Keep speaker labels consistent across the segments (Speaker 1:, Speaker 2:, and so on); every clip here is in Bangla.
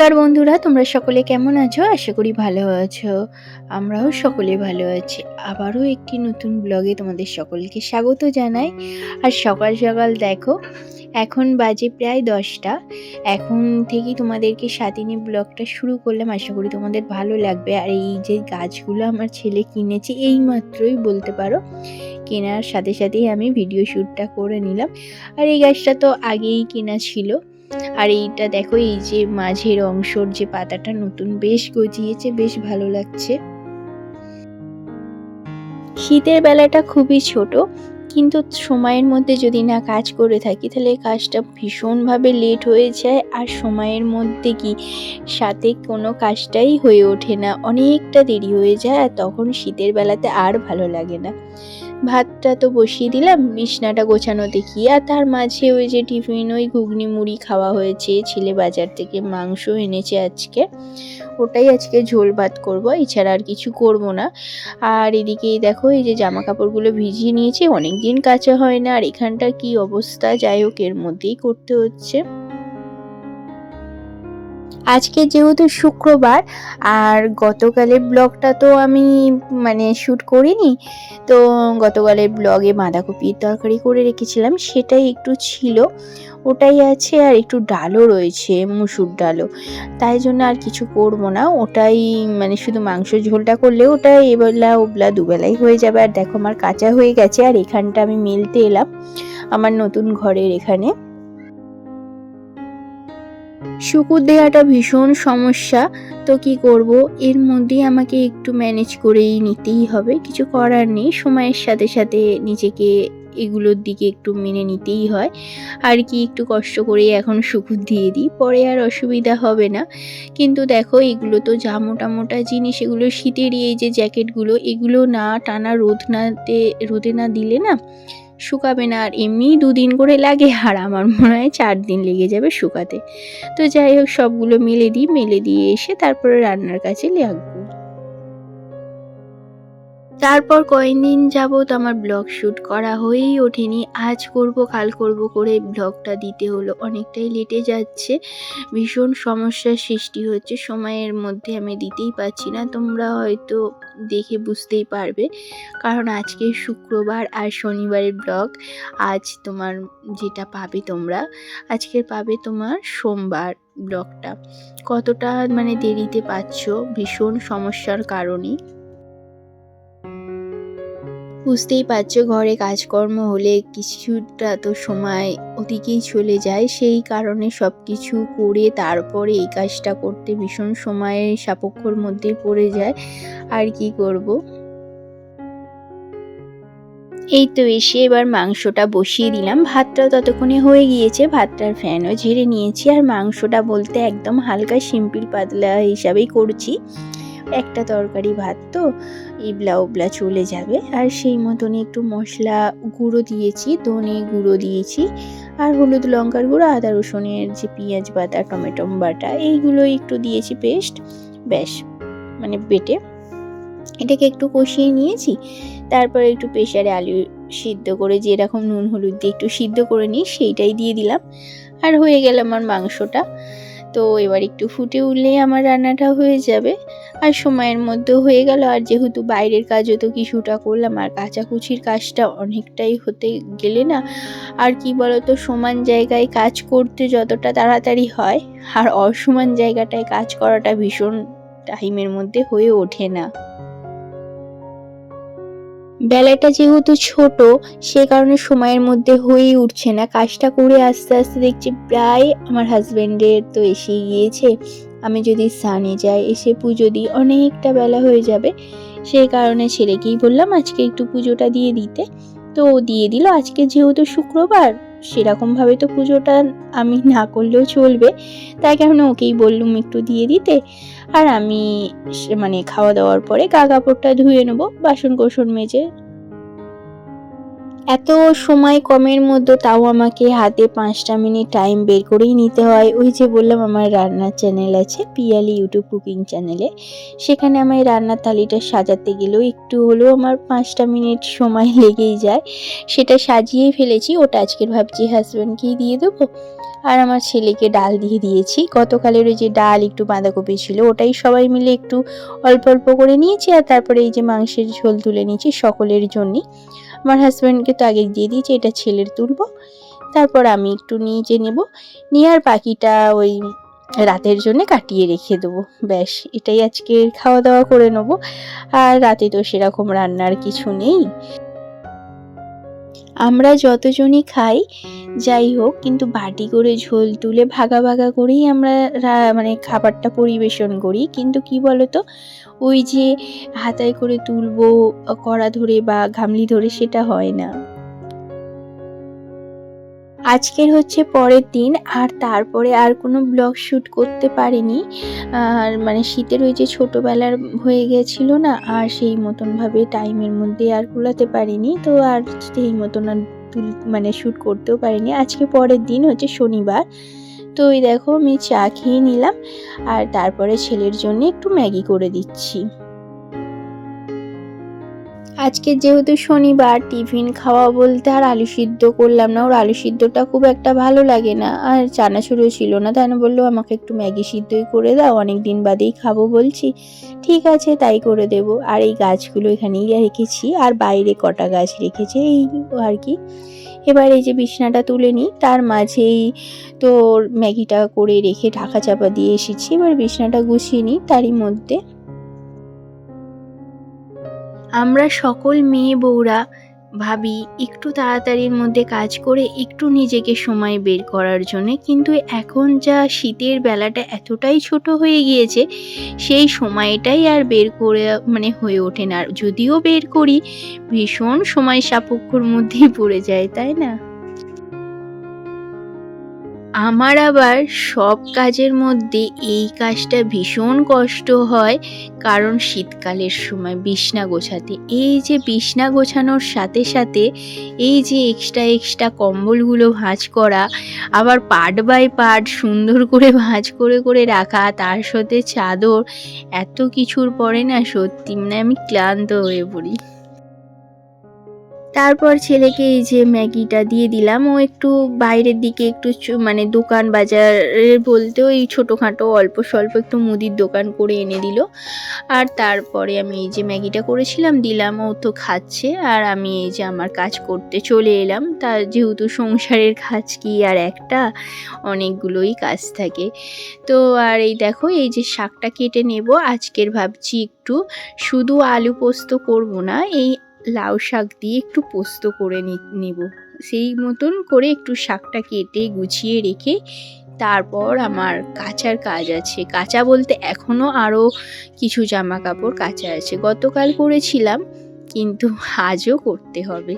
Speaker 1: নমস্কার বন্ধুরা, তোমরা সকলে কেমন আছো? আশা করি ভালো আছো। আমরাও সকলে ভালো আছি। আবারও একটি নতুন ব্লগে তোমাদের সকলকে স্বাগত জানাই। আর সকাল সকাল দেখো, এখন বাজে প্রায় 10টা। এখন থেকেই তোমাদেরকে সাথে নিয়ে ব্লগটা শুরু করলাম। আশা করি তোমাদের ভালো লাগবে। আর এই যে গাছগুলো আমার ছেলে কিনেছে এই মাত্রই বলতে পারো, কেনার সাথে সাথেই আমি ভিডিও শ্যুটটা করে নিলাম। আর এই গাছটা তো আগেই কেনা ছিল। আর এইটা দেখো, এই যে মাঝের অংশর যে পাতাটা নতুন বেশ গজিয়েছে, বেশ ভালো লাগছে। শীতের বেলাটা খুবই ছোট, কিন্তু সময়ের মধ্যে যদি না কাজ করে থাকি তাহলে কাজটা ভীষণভাবে লেট হয়ে যায়। আর সময়ের মধ্যে কি সাথে কোনো কাজটাই হয়ে ওঠে না, অনেকটা দেরি হয়ে যায়। আর তখন শীতের বেলাতে আর ভালো লাগে না। ভাতটা তো বসিয়ে দিলাম, বিছনাটা গোছানো দেখি। আর তার মাঝে ওই যে টিফিন, ওই ঘুগনি মুড়ি খাওয়া হয়েছে। ছেলে বাজার থেকে মাংস এনেছে আজকে, ওটাই আজকে ঝোল ভাত করব, এছাড়া আর কিছু করব না। আর এদিকে দেখো, এই যে জামা কাপড়গুলো ভিজিয়ে নিয়েছি, অনেক দিন কাচা হয় না। আর এখানটার কি অবস্থা, যাই হোক এর মধ্যেই করতে হচ্ছে। আজকে যেহেতু শুক্রবার, আর গতকালের ব্লগটা তো আমি শ্যুট করিনি, তো গতকালের ব্লগে বাঁধাকপির তরকারি করে রেখেছিলাম, সেটাই একটু ছিল, ওটাই আছে। আর একটু ডালও রয়েছে, মুসুর ডালও, তাই জন্য আর কিছু করব না। ওটাই শুধু মাংস ঝোলটা করলে ওটা এবেলা ওবেলা দুবেলাই হয়ে যাবে। আর দেখো আমার কাঁচা হয়ে গেছে। আর এখানটা আমি মেলতে এলাম আমার নতুন ঘরের এখানে। শুকুর দেওয়াটা ভীষণ সমস্যা, তো কি করব, এর মধ্যেই আমাকে একটু ম্যানেজ করেই নিতেই হবে, কিছু করার নেই। সময়ের সাথে সাথে নিজেকে এগুলোর দিকে একটু মেনে নিতেই হয় আর কি। একটু কষ্ট করে এখন শুকুর দিয়ে দিই, পরে আর অসুবিধা হবে না। কিন্তু দেখো, এগুলো তো যা মোটা মোটা জিনিস, এগুলো শীতেরই এই যে জ্যাকেটগুলো, এগুলো না টানা রোদে না দিলে না শুকাবে না। আর এমনিই 2 দিন করে লাগে, আর আমার মনে হয় 4 দিন লেগে যাবে শুকাতে। তো যাই হোক, সবগুলো মেলে দিয়ে এসে তারপরে রান্নার কাজে লাগবো। তারপর কয়েকদিন যাবত আমার ব্লগ শ্যুট করা হয়েই ওঠেনি। আজ করব কাল করব করে ব্লগটা দিতে হলো, অনেকটাই লেটে যাচ্ছে। ভীষণ সমস্যার সৃষ্টি হচ্ছে, সময়ের মধ্যে আমি দিতেই পারছি না। তোমরা হয়তো দেখে বুঝতেই পারবে, কারণ আজকে শুক্রবার আর শনিবারের ব্লগ আজ তোমার যেটা পাবে তোমরা, আজকের পাবে তোমার সোমবার ব্লগটা। কতটা দেরিতে পাচ্ছ, ভীষণ সমস্যার কারণেই। বুঝতেই পারছো, ঘরে কাজকর্ম হলে কিছুটা তো সময় ওদিকেই চলে যায়, সেই কারণে সব কিছু করে তারপরে এই কাজটা করতে ভীষণ সময়ের সাপেক্ষর মধ্যে পড়ে যায়। আর কি করব। এই তো এসে এবার মাংসটা বসিয়ে দিলাম। ভাতটাও ততক্ষণে হয়ে গিয়েছে, ভাতটার ফ্যানও ঝেড়ে নিয়েছি। আর মাংসটা বলতে একদম হালকা সিম্পল পাতলা হিসাবেই করছি। একটা তরকারি ভাত তো ইবলা ওবলা চলে যাবে। আর সেই মতনই একটু মশলা গুঁড়ো দিয়েছি, ধনে গুঁড়ো দিয়েছি, আর হলুদ লঙ্কার গুঁড়ো, আদা রসুনের যে পেঁয়াজ বাটা, টমেটো বাটা, এইগুলো একটু দিয়েছি পেস্ট, ব্যাস বেটে এটাকে একটু কষিয়ে নিয়েছি। তারপরে একটু প্রেসারে আলু সিদ্ধ করে যেরকম নুন হলুদ দিয়ে একটু সিদ্ধ করে নিই, সেইটাই দিয়ে দিলাম। আর হয়ে গেল আমার মাংসটা। তো এবার একটু ফুটে উঠলেই আমার রান্নাটা হয়ে যাবে, আর সময়ের মধ্যে হয়ে গেল। আর যেহেতু বাইরের কাজও তো কিছুটা করলাম, আর কাচাকুচির কাজটা অনেকটাই হতে গেলে না, আর কি বলতো, সমান জায়গায় কাজ করতে যতটা তাড়াতাড়ি হয়, আর অসমান জায়গাটায় কাজ করাটা ভীষণ টাইমের মধ্যে হয়ে ওঠে না। বেলাটা যেহেতু ছোট, সে কারণে সময়ের মধ্যে হয়েই উঠছে না। কাজটা করে আস্তে আস্তে দেখছি প্রায় আমার হাজবেন্ডের তো এসে গিয়েছে। আমি যদি স্নানে যাই, এসে পুজো দিই, অনেকটা বেলা হয়ে যাবে। সেই কারণে ছেলেকেই বললাম আজকে একটু পুজোটা দিয়ে দিতে, তো ও দিয়ে দিল। আজকে যেহেতু শুক্রবার, সেরকমভাবে তো পুজোটা আমি না করলেও চলবে, তাই কারণে ওকেই বললুম একটু দিয়ে দিতে। আর আমি খাওয়া দাওয়ার পরে গা কাপড়টা ধুয়ে নেবো, বাসন কোসন মেজে। এত সময় কমের মধ্যে তাও আমাকে হাতে 5টা মিনিট টাইম বের করেই নিতে হয়। ওই যে বললাম আমার রান্নার চ্যানেল আছে পিয়ালি ইউটিউব কুকিং চ্যানেলে, সেখানে আমার এই রান্নার থালিটা সাজাতে গেলেও একটু হলেও আমার 5টা মিনিট সময় লেগেই যায়। সেটা সাজিয়েই ফেলেছি, ওটা আজকের ভাবছি হাজব্যান্ডকেই দিয়ে দেবো। আর আমার ছেলেকে ডাল দিয়ে দিয়েছি। গতকালের ওই যে ডাল একটু বাঁধাকপি ছিল, ওটাই সবাই মিলে একটু অল্প অল্প করে নিয়েছি। আর তারপরে এই যে মাংসের ঝোল তুলে নিয়েছি সকলের জন্যই। আমার হাজব্যান্ডকে তো আগে দিয়ে দিয়েছি, এটা ছেলের তুলবো, তারপর আমি একটু নিজে নেব, নিয়ে আর বাকিটা ওই রাতের জন্য কাটিয়ে রেখে দেবো। ব্যাস এটাই আজকে খাওয়া দাওয়া করে নেবো। আর রাতে তো সেরকম রান্নার কিছু নেই। আমরা যতজনই খাই যাই হোক, কিন্তু বাটি করে ঝোল তুলে ভাগা ভাগা করেই আমরা মানে খাবারটা পরিবেশন করি। কিন্তু কি বলতো, ওই যে হাতায় করে তুলবো কড়া ধরে বা গামলি ধরে, সেটা হয় না। আজকের হচ্ছে পরের দিন, আর তারপরে আর কোনো ব্লগ শ্যুট করতে পারিনি। আর মানে শীতের ওই যে ছোটোবেলার হয়ে গেছিলো না, আর সেই মতনভাবে টাইমের মধ্যে আর কুলাতে পারিনি, তো আর সেই মতন আর মানে শ্যুট করতেও পারিনি। আজকে পরের দিন হচ্ছে শনিবার, তো ওই দেখো আমি চা খেয়ে নিলাম, আর তারপরে ছেলের জন্য একটু ম্যাগি করে দিচ্ছি। আজকে যেহেতু শনিবার, টিফিন খাওয়া বলতে আর আলু সিদ্ধ করলাম না, ওর আলু সিদ্ধটা খুব একটা ভালো লাগে না, আর চানাচুরও ছিল না, তাই না বললো আমাকে একটু ম্যাগি সিদ্ধই করে দাও, অনেক দিন বাদেই খাবো বলছি। ঠিক আছে তাই করে দেব। আর এই গাছগুলো এখানেই রেখেছি, আর বাইরে কটা গাছ রেখেছে এই আর কি। এবার এই যে বিছনাটা তুলে নিই, তার মাঝেই তো ম্যাগিটা করে রেখে ঢাকা চাপা দিয়ে এসেছি। এবার বিছনাটা গুছিয়ে নিই তারই মধ্যে। আমরা সকল মেয়ে বউরা ভাবি একটু তাড়াতাড়ির মধ্যে কাজ করে একটু নিজেকে সময় বের করার জন্যে, কিন্তু এখন যা শীতের বেলাটা এতটাই ছোট হয়ে গিয়েছে, সেই সময়টাই আর বের করে মানে হয়ে ওঠে না। আর যদিও বের করি, ভীষণ সময় সাপেক্ষর মধ্যেই পড়ে যায়, তাই না? আমার আবার সব কাজের মধ্যে এই কাজটা ভীষণ কষ্ট হয়, কারণ শীতকালের সময় বিছনা গোছাতে, এই যে বিছনা গোছানোর সাথে সাথে এই যে এক্সট্রা কম্বলগুলো ভাঁজ করা, আবার পার্ট বাই পার্ট সুন্দর করে ভাঁজ করে করে রাখা, তার সাথে চাদর, এত কিছুর পরে না সত্যি মানে আমি ক্লান্ত হয়ে পড়ি। তারপর ছেলেকে এই যে ম্যাগিটা দিয়ে দিলাম, ও একটু বাইরের দিকে একটু মানে দোকান বাজারের বলতে ওই ছোটোখাটো অল্প স্বল্প একটু মুদির দোকান করে এনে দিল। আর তারপরে আমি এই যে ম্যাগিটা করেছিলাম দিলাম, ও তো খাচ্ছে, আর আমি এই যে আমার কাজ করতে চলে এলাম। তা যেহেতু সংসারের কাজ কি আর একটা, অনেকগুলোই কাজ থাকে। তো আর এই দেখো এই যে শাকটা কেটে নেব, আজকের ভাবছি একটু শুধু আলু পোস্ত করব না, এই লাউ শাক দিয়ে একটু পোস্ত করে নেব। সেই মতন করে একটু শাকটা কেটে গুছিয়ে রেখে তারপর আমার কাচার কাজ আছে। কাচা বলতে এখনও আরও কিছু জামা কাপড় কাচা আছে, গতকাল করেছিলাম কিন্তু আজও করতে হবে।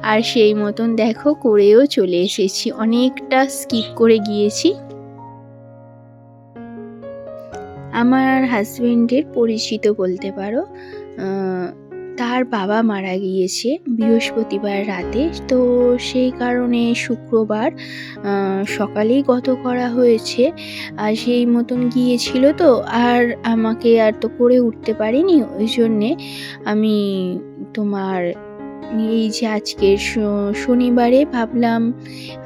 Speaker 1: আর সেই মতন দেখো করেও চলে এসেছি, অনেকটা স্কিপ করে গিয়েছি। আমার হাজবেন্ডের পরিচিত বলতে পারো, তার বাবা মারা গিয়েছে বৃহস্পতিবার রাতে, তো সেই কারণে শুক্রবার সকালেই গত করা হয়েছে। আর সেই মতন গিয়েছিল তো, আর আমাকে আর তো করে উঠতে পারিনি, ওই জন্যে আমি তোমার এই যে আজকের শনিবারে ভাবলাম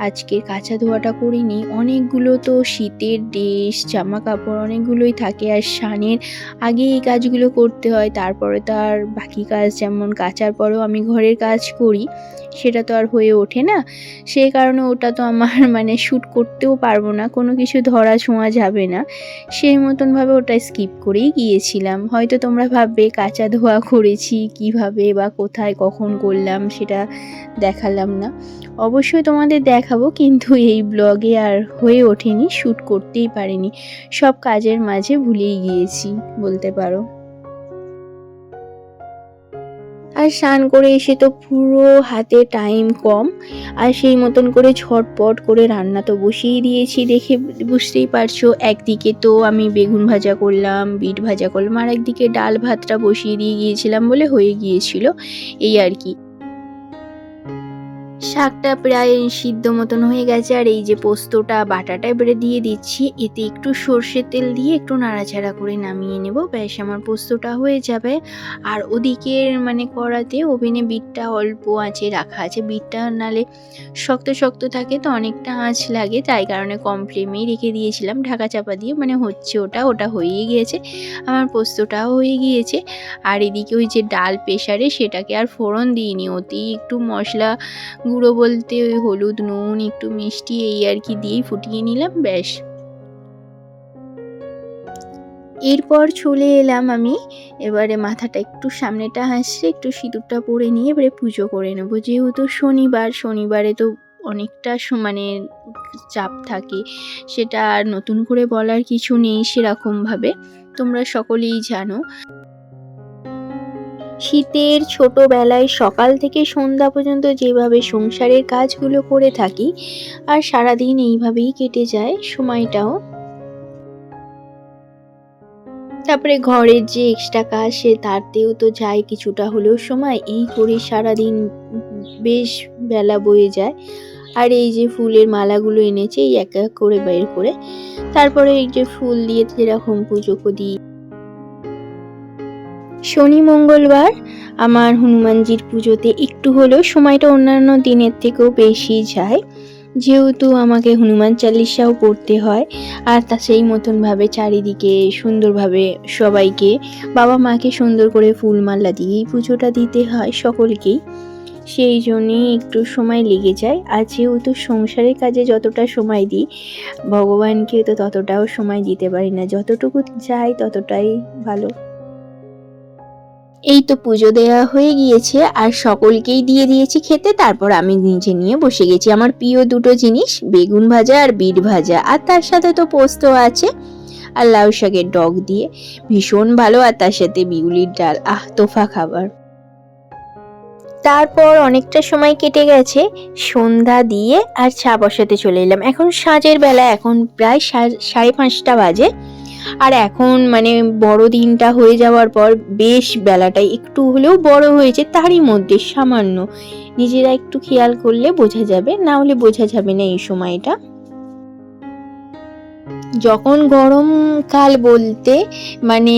Speaker 1: আজকের কাচা ধোয়াটা করিনি। অনেকগুলো তো শীতের ড্রেস জামা কাপড় অনেকগুলোই থাকে, আর স্নানের আগে এই কাজগুলো করতে হয়, তারপরে তো আর বাকি কাজ যেমন কাচার পরেও আমি ঘরের কাজ করি, সেটা তো আর হয়ে ওঠে না। সেই কারণে ওটা তো আমার মানে শ্যুট করতেও পারবো না, কোনো কিছু ধরা ছোঁয়া যাবে না, সেই মতনভাবে ওটা স্কিপ করেই গিয়েছিলাম। হয়তো তোমরা ভাববে কাচা ধোয়া করেছি কিভাবে বা কোথায় কখন করলাম, সেটা দেখালাম না। অবশ্যই তোমাদের দেখাবো, কিন্তু এই ব্লগে আর হয়ে ওঠেনি, শ্যুট করতেই পারিনি, সব কাজের মাঝে ভুলেই গিয়েছি বলতে পারো। আর স্নান করে এসে তো পুরো হাতে টাইম কম, আর সেই মতন করে ঝটপট করে রান্না তো বসিয়ে দিয়েছি, দেখে বুঝতেই পারছো। একদিকে তো আমি বেগুন ভাজা করলাম, বিট ভাজা করলাম, আর একদিকে ডাল ভাতটা বসিয়ে দিয়ে গিয়েছিলাম বলে হয়ে গিয়েছিল, এই আর কি। শাকটা প্রায় সিদ্ধ মতন হয়ে গেছে, আর এই যে পোস্তটা বাটাটা এবারে দিয়ে দিচ্ছি। এতে একটু সর্ষের তেল দিয়ে একটু নাড়াচাড়া করে নামিয়ে নেব, ব্যাস আমার পোস্তটা হয়ে যাবে। আর ওদিকের মানে কড়াতে ওভেনে বিটটা অল্প আঁচে রাখা আছে, বিটটা নালে শক্ত শক্ত থাকে তো অনেকটা আঁচ লাগে, তাই কারণে কম ফ্লেমেই রেখে দিয়েছিলাম ঢাকা চাপা দিয়ে। মানে হচ্ছে ওটা হয়েই গিয়েছে, আমার পোস্তটাও হয়ে গিয়েছে। আর এদিকে ওই যে ডাল প্রেসারে সেটাকে আর ফোড়ন দিইনি, ওতেই একটু মশলা গুঁড়ো বলতে ওই হলুদ, নুন, একটু মিষ্টি এই আর কি দিয়েই ফুটিয়ে নিলাম, ব্যাস। এরপর চলে এলাম আমি এবারে মাথাটা একটু সামনেটা হাসছে, একটু সিঁদুরটা পরে নিয়ে এবারে পুজো করে নেবো। যেহেতু শনিবারে তো অনেকটা মানে চাপ থাকে, সেটা আর নতুন করে বলার কিছু নেই সেরকমভাবে, তোমরা সকলেই জানো। শীতের ছোটবেলায় সকাল থেকে সন্ধ্যা পর্যন্ত যেভাবে সংসারের কাজগুলো করে থাকি, আর সারাদিন এইভাবেই কেটে যায় সময়টাও। তারপরে ঘরের যে এক্সট্রা কাজ সে তারতেও তো যায় কিছুটা হলেও সময়, এই করে সারাদিন বেশ বেলা বয়ে যায়। আর এই যে ফুলের মালাগুলো এনেছে এই এক এক করে বের করে, তারপরে এই যে ফুল দিয়ে যেরকম পুজো করি। শনি মঙ্গলবার আমার হনুমানজির পুজোতে একটু হলেও সময়টা অন্যান্য দিনের থেকেও বেশি যায়, যেহেতু আমাকে হনুমান চালিসাও পড়তে হয়। আর তা সেই মতনভাবে চারিদিকে সুন্দরভাবে সবাইকে, বাবা মাকে সুন্দর করে ফুলমালা দিয়েই পুজোটা দিতে হয় সকলকেই, সেই জন্যেই একটু সময় লেগে যায়। আর যেহেতু সংসারের কাজে যতটা সময় দিই, ভগবানকে তো ততটাও সময় দিতে পারি না, যতটুকু চাই ততটাই ভালো। এই তো পুজো দেওয়া হয়ে গিয়েছে আর সকলকেই দিয়ে দিয়েছি খেতে, তারপর আমি নিজে নিয়ে বসে গেছি আমার প্রিয় দুটো জিনিস, বেগুন ভাজা আর বিট ভাজা, আর তার সাথে তো পোস্ত আছে আর লাউ শাকের ডগ দিয়ে ভীষণ ভালো, আর তার সাথে বিউলির ডাল, তোফা খাবার। তারপর অনেকটা সময় কেটে গেছে, সন্ধ্যা দিয়ে আর চা বসাতে চলে এলাম। এখন সাঁঝের বেলা, এখন প্রায় 5:30 বাজে। আর এখন মানে বড়দিনটা হয়ে যাওয়ার পর বেশ বেলাটাই একটু হলেও বড় হয়েছে, তারই মধ্যে সামান্য নিজেরা একটু খেয়াল করলে বোঝা যাবে, না হলে বোঝা যাবে না এই সময়টা। যখন গরমকাল বলতে মানে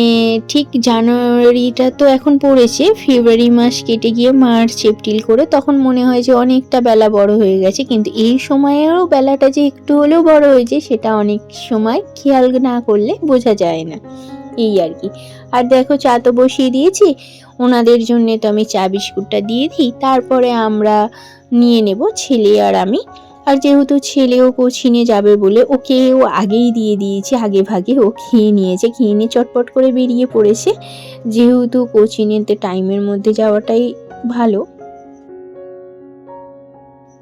Speaker 1: ঠিক জানুয়ারিটা তো এখন পড়েছে, ফেব্রুয়ারি মাস কেটে গিয়ে মার্চ এপ্রিল করে, তখন মনে হয় যে অনেকটা বেলা বড় হয়ে গেছে, কিন্তু এই সময়েরও বেলাটা যে একটু হলেও বড় হয়েছে সেটা অনেক সময় খেয়াল না করলে বোঝা যায় না, এই আর কি। আর দেখো চা তো বসিয়ে দিয়েছি, ওনাদের জন্য তো আমি চা বিস্কুটটা দিয়ে দিই, তারপরে আমরা নিয়ে নেব ছেলে আর আমি। আর যেহেতু ছেলেও কোচিনে যাবে বলে ওকেও আগেই দিয়ে দিয়েছি, আগে ভাগে ও খেয়ে নিয়েছে, খেয়ে নিয়ে চটপট করে বেরিয়ে পড়েছে, যেহেতু কোচিনেতে টাইমের মধ্যে যাওয়াটাই ভালো।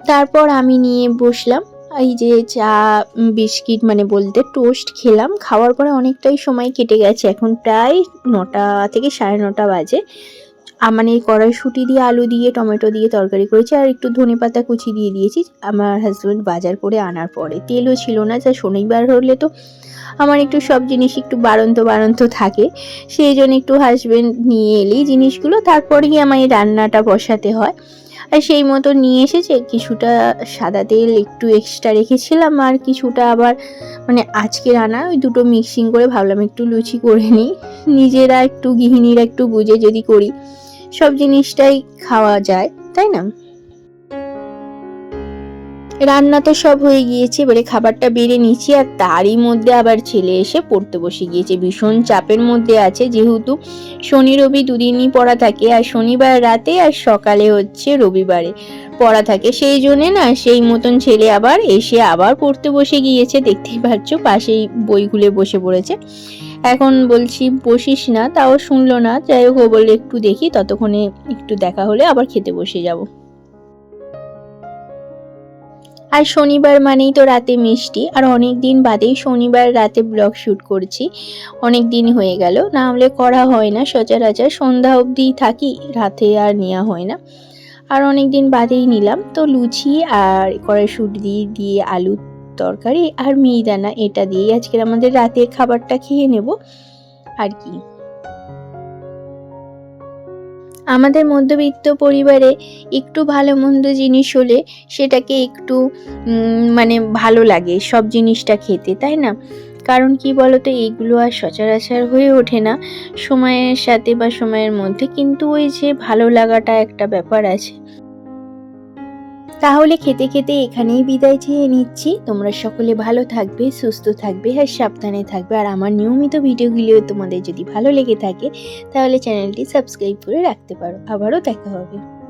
Speaker 1: তারপর আমি নিয়ে বসলাম এই যে চা বিস্কিট মানে বলতে টোস্ট খেলাম, খাওয়ার পরে অনেকটাই সময় কেটে গেছে, এখন প্রায় 9টা থেকে 9:30 বাজে। মানে কড়াইশুঁটি দিয়ে আলু দিয়ে টমেটো দিয়ে তরকারি করেছি, আর একটু ধনেপাতা কুচি দিয়ে দিয়েছি আমার হাজব্যান্ড বাজার করে আনার পরে। তেলও ছিল না, যা শনিবার হলে তো আমার একটু সব জিনিস একটু বাড়ন্ত থাকে, সেই জন্য একটু হাজব্যান্ড নিয়ে এলেই জিনিসগুলো তারপরেই আমার এই রান্নাটা বসাতে হয়। আর সেই মতো নিয়ে এসেছে, কিছুটা সাদা তেল একটু এক্সট্রা রেখেছিলাম, আর কিছুটা আবার মানে আজকে রান্না ওই দুটো মিক্সিং করে ভাবলাম একটু লুচি করে নিই, নিজেরা একটু গৃহিণীরা একটু বুঝে যদি করি সব জিনিসটাই খাওয়া যায়, তাই না। রান্না তো সব হয়ে গিয়েছে, এবারে খাবারটা বেড়ে নিচ্ছি, আর তারই মধ্যে আবার ছেলে এসে পড়তে বসে গিয়েছে, ভীষণ চাপের মধ্যে আছে, যেহেতু শনি রবি দুদিনই পড়া থাকে, আর শনিবার রাতে আর সকালে হচ্ছে রবিবারে পড়া থাকে, সেই জন্যে না সেই মতন ছেলে আবার এসে আবার পড়তে বসে গিয়েছে, দেখতেই পাচ্ছ পাশেই বই খুলে বসে পড়েছে। এখন বলছি বসিস না, তাও শুনলো না, যাই হোক ও বললে একটু দেখি, ততক্ষণে একটু দেখা হলে আবার খেতে বসে যাব। আর শনিবার মানেই তো রাতে মিষ্টি, আর অনেক দিন বাদেই শনিবার রাতে ব্লগ শ্যুট করছি, অনেক দিন হয়ে গেল, না হলে করা হয় না, সচরাচর সন্ধ্যা অবধি থাকি, রাতে আর নেওয়া হয় না, আর অনেক দিন বাদেই নিলাম। তো লুচি আর কড়াইশুঁটি দিয়ে আলু তরকারি আর মিহিদানা, এটা দিয়েই আজকের আমাদের রাতের খাবারটা খেয়ে নেব আর কি। আমাদের মধ্যবিত্ত পরিবারে একটু ভালো মন্দ জিনিস হলে সেটাকে একটু মানে ভালো লাগে সব জিনিসটা খেতে, তাই না? কারণ কি বলতো, এইগুলো আর সচরাচর হয়ে ওঠে না সময়ের সাথে বা সময়ের মধ্যে, কিন্তু ওই যে ভালো লাগাটা একটা ব্যাপার আছে। তাহলে খেতে খেতে এখানেই বিদায় চেয়ে নিচ্ছি। তোমরা সকলে ভালো থাকবে, সুস্থ থাকবে আর সাবধানে থাকবে। আর আমার নিয়মিত ভিডিওগুলিও তোমাদের যদি ভালো লেগে থাকে তাহলে চ্যানেলটি সাবস্ক্রাইব করে রাখতে পারো। আবারও দেখা হবে।